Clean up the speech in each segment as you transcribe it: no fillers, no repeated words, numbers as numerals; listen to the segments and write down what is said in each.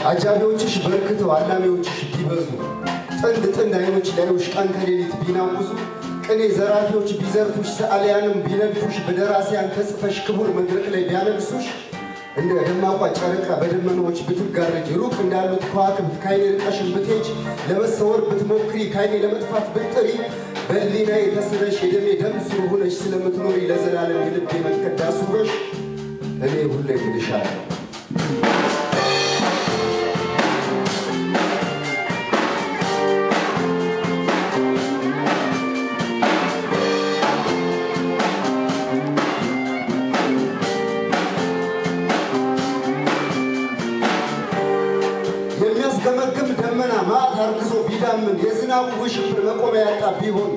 አጃቢዎችሽ በርክተው አላሚዎችሽ ቢበዙ ጥንድ አይኖች ላዩሽ ቀን ከሌሊት ቢናውዙ ቅኔ ዘራፊዎች ቢዘርፉሽ ሰዓሊያንም ቢነድፉሽ በደራሲያን ተጽፈሽ ክቡር መድረክ ላይ ቢያነግሱሽ እንደ ደማቋ ጨረቃ በደመናዎች ብትጋረጅ ሩቅ እንዳሉት ከዋክብት ካይኔ ርቀሽን ብትሄጅ ለመሰወር ብትሞክሪ ካይኔ ለመጥፋት ብትጥሪ በህሊናዬ ተስበሽ የደሜ ደም ስር ሆነሽ ስለምትኖሪ ለዘላለም የልቤ መንገድ አስውበሽ እኔ ሁሌ እልሻለሁ የሚያስገመግም ደመና ማዕት አርግዞ ቢዳምን የዝናቡ ውሽንፍር መቆሚያ ያጣ ቢሆን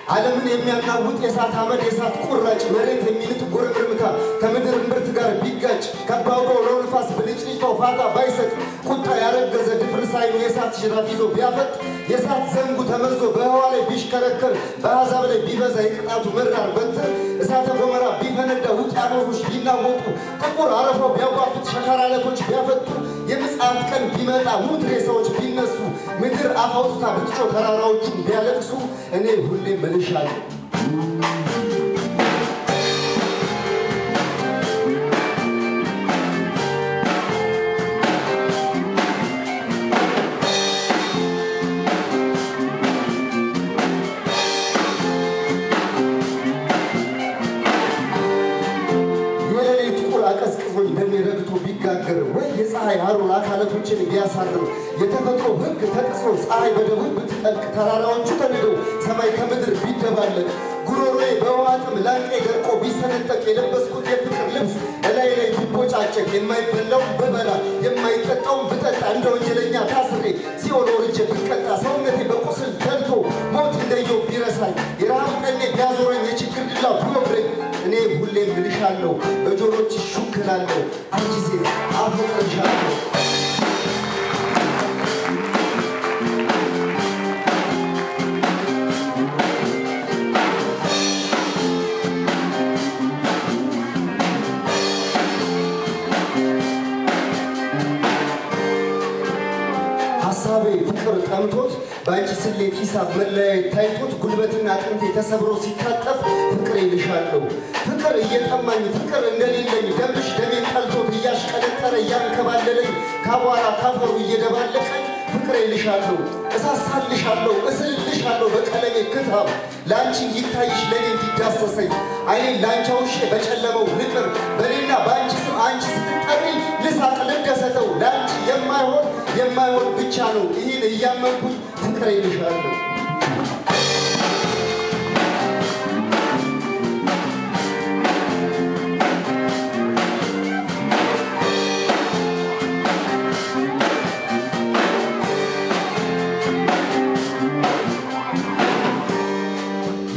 ዓለምን የሚያናውጥ የእሳት አመድ የእሳት ቁራጭ መሬት የሚልጥ ጉርምርምታ ከምድር እምብርት ጋር ቢጋጭ ከባዱ አውሎ ነፋስ ብልጭልጭታው ፋታ ባይሰጥ ቁጣ ያረገዘ ድፍርስ ዓይኑ የእሳት ጅራፍ ይዞ ቢያፈጥ የእሳት ዘንጉ ተመዞ በህዋ ላይ ቢሽከረከር በአሕዛብ ላይ ቢበዛ የቅጣቱ መራር በትር እሳተ ገሞራ ቢፈነዳ ውቅያኖሶች ቢናወጡ ጥቁር አረፋው ቢያጓፍጥ ሸካራ ዓለቶች ቢያፈጡ የምጽአት ቀን ቢመጣ ሙት ሬሳዎች ቢነሱ ምድር አፍ አውጥታ ብትጮህ ተራራዎቹን ቢያለቅሱ እኔ ሁሌም እልሻለሁ ፀሐይ አሩን አካላቶችን ቢያሳርም የተፈጥሮ ህግ ተጥሶ ፀሐይ በደቡብ ብትጠልቅ ተራራዎቹ ተንደው ሰማይ ከምድር ቢደባለቅ ጉሮሮዬ በዋጥም ላንቄ ደርቆ ቢሰነጠቅ የለበስኩት የፍቅር ልብስ እላይ ላይ ቢቦጫጨቅ የማይበላው በበላ የማይጠጣው ብጠጣ እንደ ወንጀለኛ ታስሬ ሲኦል ወርጄ ብቀጣ ሰውነቴ በቁስል ደልቶ ሞት እንደየው ቢረሳኝ የረሃብ ቀኔ ቢያዞረኝ የችግር ድላ ቢወግረኝ እኔ ሁሌም እልሻለሁ በጆሮችሽ ሹክ እላለሁ አንቺ ሴት አፈቅርሻለሁ ሐሳቤ ፍቅር ጠምቶት ባንቺ ስሌት ሂሳብ መለያየት ታይቶት ጉልበትና አጥንቴ ተሰብሮ ሲታጠፍ ፍቅር እልሻለሁ ፍቅር እየጠማኝ ፍቅር እንደሌለኝ ደምሽ ደሜን ጠልቶት እያሽቀለጠረ እያንከባለለኝ ካቧራ ካፈሩ እየደባለቀኝ ፍቅር እልሻለሁ እሳሳልሻለሁ እስልልሻለሁ በቀለሜ ክታብ ለአንቺ ይታይሽ ለኔ እንዲዳሰሰኝ አይኔን ላንቺ አውሼ በጨለመው ልቅር በኔና በአንቺ ስም አንቺ ስትጠሪ ልሳቅ ልደሰተው ለአንቺ የማይሆን ብቻ ነው ይህን እያመንኩኝ ፍቅር እልሻለሁ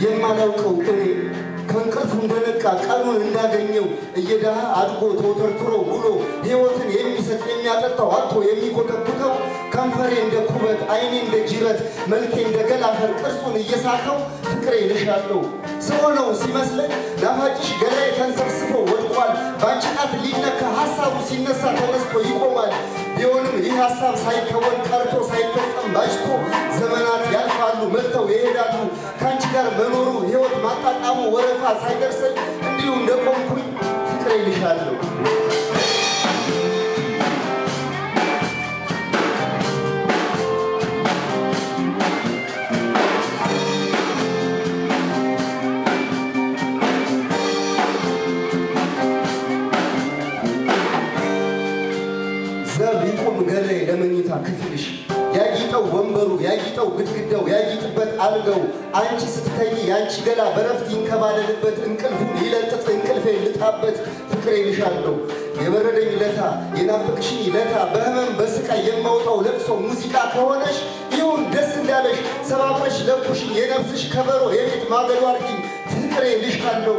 የማላውቀው እኔ ከእንቅልፉ እንደነቃ ቀኑን እንዳገኘው እየዳሃ አድጎ ተወተርትሮ ውሎ ሕይወትን የሚሰጥ የሚያጠጣው አጥቶ የሚኮተኩተው ከንፈሬ እንደ ኩበት አይኔ እንደ ጅረት መልኬ እንደ ገላፈር ቅርጹን እየሳተው ፍቅሬ እልሻለሁ ስሆነው ሲመስለኝ ናፋቂሽ ገላዬ ተንሰብስቦ ወድቋል ባንቺ ጣት ሊነካ ሐሳቡ ሲነሳ ተነስቶ ይቆማል ቢሆንም ይህ ሐሳብ ሳይከወን ቀርቶ ሳይፈጸም ባጭቶ ዘመናት ያልፋሉ መጥተው ይሄዳሉ ካንቺ ጋር መኖሩ ሕይወት ማጣጣሙ ወረፋ ሳይደርሰኝ እንዲሁ እንደቆምኩኝ ፍቅሬ እልሻለሁ ዘቢቁም ገለይ ለመኝታ ክፍልሽ ያጊጠው ወንበሩ ያጊጠው ግድግዳው ያጊጥበት አልጋው አንቺ ስትተኝ ያንቺ ገላ በረፍት ይንከባለልበት እንቅልፉን ይለጥጥ እንቅልፌ ልጣበት ፍቅሬ እልሻለሁ የበረደኝ ለታ የናፍቅሽኝ ለታ በህመም በስቃይ የማውጣው ለቅሶ ሙዚቃ ከሆነሽ ይሁን ደስ እንዳለሽ ሰባብረሽ ለኩሽኝ የነፍስሽ ከበሮ የቤት ማገዶ አርጊኝ ፍቅሬ እልሻለሁ